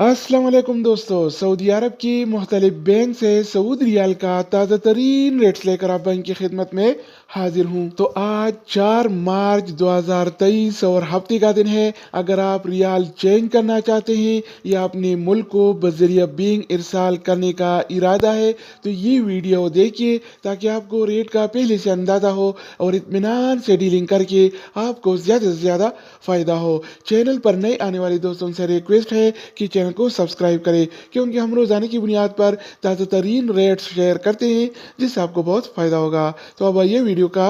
अस्सलाम वालेकुम दोस्तों। सऊदी अरब की मुख्तलिफ बैंक से सऊदी रियाल का ताज़ा तरीन रेट्स लेकर आप बैंक की खिदमत में हाजिर हूँ। तो आज 4 मार्च 2023 और हफ्ते का दिन है। अगर आप रियाल चेंज करना चाहते हैं या अपने मुल्क को बजरिया बैंक इरसाल करने का इरादा है तो ये वीडियो देखिए ताकि आपको रेट का पहले से अंदाज़ा हो और इत्मीनान से डीलिंग करके आपको ज़्यादा से ज़्यादा फ़ायदा हो। चैनल पर नए आने वाले दोस्तों से रिक्वेस्ट है कि चैनल को सब्सक्राइब करें क्योंकि हम रोजाना की बुनियाद पर ताज़ा तरीन रेट्स शेयर करते हैं जिससे आपको बहुत फायदा होगा। तो अब आइए वीडियो का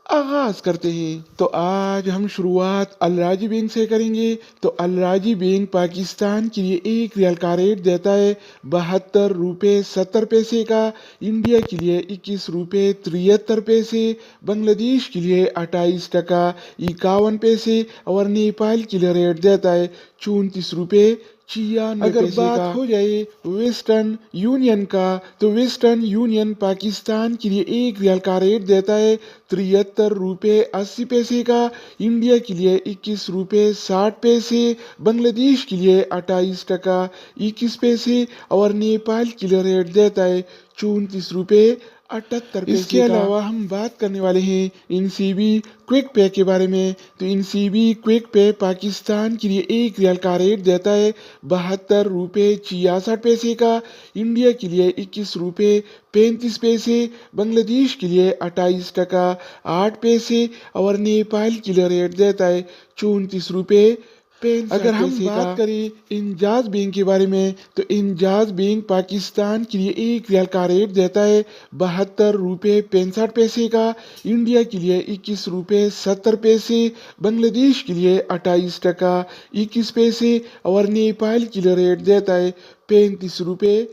आगाज करते हैं। तो आज हम शुरुआत अलराजी बैंक से करेंगे। तो अलराजी बैंक पाकिस्तान के लिए एक रियाल का रेट देता है 72 रुपये 70 पैसे का, इंडिया के लिए 21 रुपये 73 पैसे, बांग्लादेश के लिए 28 टका 51 पैसे और नेपाल के लिए रेट देता है 34 रुपये 96 अगर बात हो जाए वेस्टर्न यूनियन का तो वेस्टर्न यूनियन पाकिस्तान के लिए एक रियाल का रेट देता है 73 रुपये 80 पैसे का, इंडिया के लिए 21 रुपये 60 पैसे, बांग्लादेश के लिए 28 टका 21 पैसे और नेपाल के लिए रेट देता है 34 रुपये 78 पैसे। इसके अलावा हम बात करने वाले हैं इनसीबी क्विक पे के बारे में। तो इनसीबी क्विक पे पाकिस्तान के लिए एक रियाल का रेट देता है 72 रुपये 66 पैसे का, इंडिया के लिए 21 रुपये 35 पैसे, बांग्लादेश के लिए 28 टका 8 पैसे और नेपाल के लिए रेट देता है 34 रुपये 65 अगर हम बात करें इंजाज बैंक के बारे में तो इंजाज बैंक पाकिस्तान के लिए एक रियाल का रेट देता है 72 रुपये 65 पैसे का, इंडिया के लिए 21 रुपये 70 पैसे, बांग्लादेश के लिए 28 टका 21 पैसे और नेपाल के लिए रेट देता है 35 रुपये।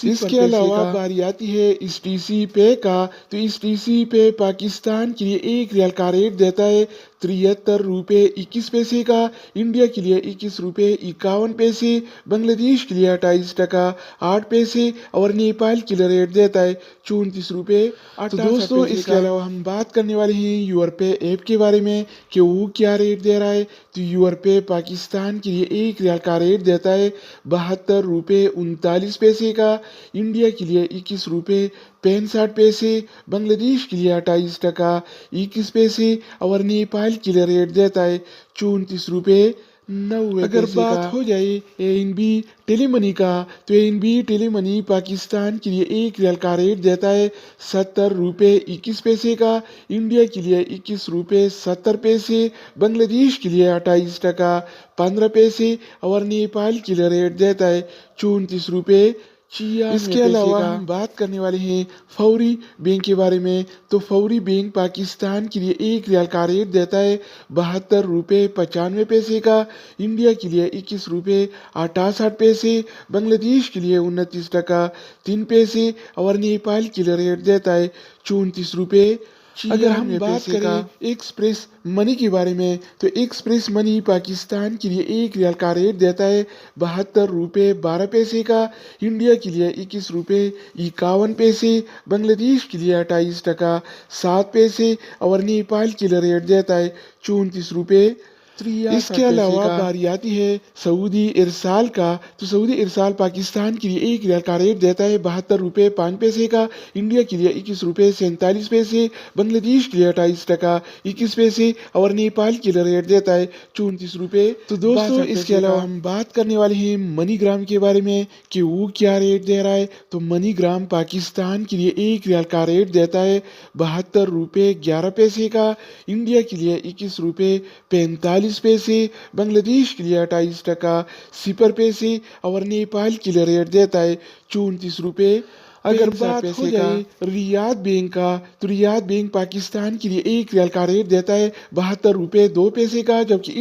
इसके अलावा बारी आती है इस टीसी पे का। तो इस टीसी पे पाकिस्तान के लिए एक रियाल का रेट देता है 73 रुपये 21 पैसे का, इंडिया के लिए 21 रुपये 51 पैसे, बांग्लादेश के लिए 28 टका 8 पैसे और नेपाल के लिए रेट देता है 34 रुपये 88 तो दोस्तों इसके अलावा हम बात करने वाले हैं यूरपे ऐप के बारे में कि वो क्या रेट दे रहा है। तो यूरपे पाकिस्तान के लिए एक रियाल का रेट देता है 72 रुपये 39 पैसे का, इंडिया के लिए 21 रुपये 65 पैसे, बांग्लादेश के लिए 28 टका 21 पैसे और नेपाल के लिए रेट देता है 34 रुपये 90 अगर बात हो जाए एएनबी टेलीमनी का तो एएनबी टेलीमनी पाकिस्तान के लिए एक रियाल का रेट देता है 70 रुपये 21 पैसे का, इंडिया के लिए 21 रुपये 70 पैसे, बांग्लादेश के लिए 28 टका 15 पैसे और नेपाल के लिए रेट देता है 34 रुपये 96 इसके अलावा हम बात करने वाले हैं फौरी बैंक के बारे में। तो फौरी बैंक पाकिस्तान के लिए एक रियाल का रेट देता है 72 रुपये 95 पैसे का, इंडिया के लिए 21 रुपये 68 पैसे, बांग्लादेश के लिए 29 टका 3 पैसे और नेपाल के लिए रेट देता है 34 रुपये। अगर हम बात करें एक्सप्रेस मनी के बारे में तो एक्सप्रेस मनी पाकिस्तान के लिए एक रियाल का रेट देता है 72 रुपये 12 पैसे का, इंडिया के लिए 21 रुपये 51 पैसे, बांग्लादेश के लिए 28 टका 7 पैसे और नेपाल के लिए रेट देता है 34 रुपये 63 इसके अलावा बारी आती है सऊदी इरसाल का। तो सऊदी इरसाल पाकिस्तान के लिए एक रियाल का रेट देता है 72 रुपये 5 पैसे का, इंडिया के लिए 21 रुपये 47 पैसे, बांग्लादेश के लिए 28 टका 21 पैसे और नेपाल के लिए रेट देता है 34 रुपये। तो दोस्तों इसके अलावा हम बात करने वाले हैं मनीग्राम के बारे में कि वो क्या रेट दे रहा है। तो मनीग्राम पाकिस्तान के लिए एक रियाल का रेट देता है 72 रुपये 11 पैसे का, इंडिया के लिए 21 रुपये 45 पैसे, बांग्लादेश के लिए 28 टका 0 पैसे और नेपाल के लिए रेट देता है 34 रुपये। अगर बात हो जाए रियाद बैंक का तो रियाद बैंक पाकिस्तान के लिए एक रियाल का रेट देता है 72 रुपये 2 पैसे का, जबकि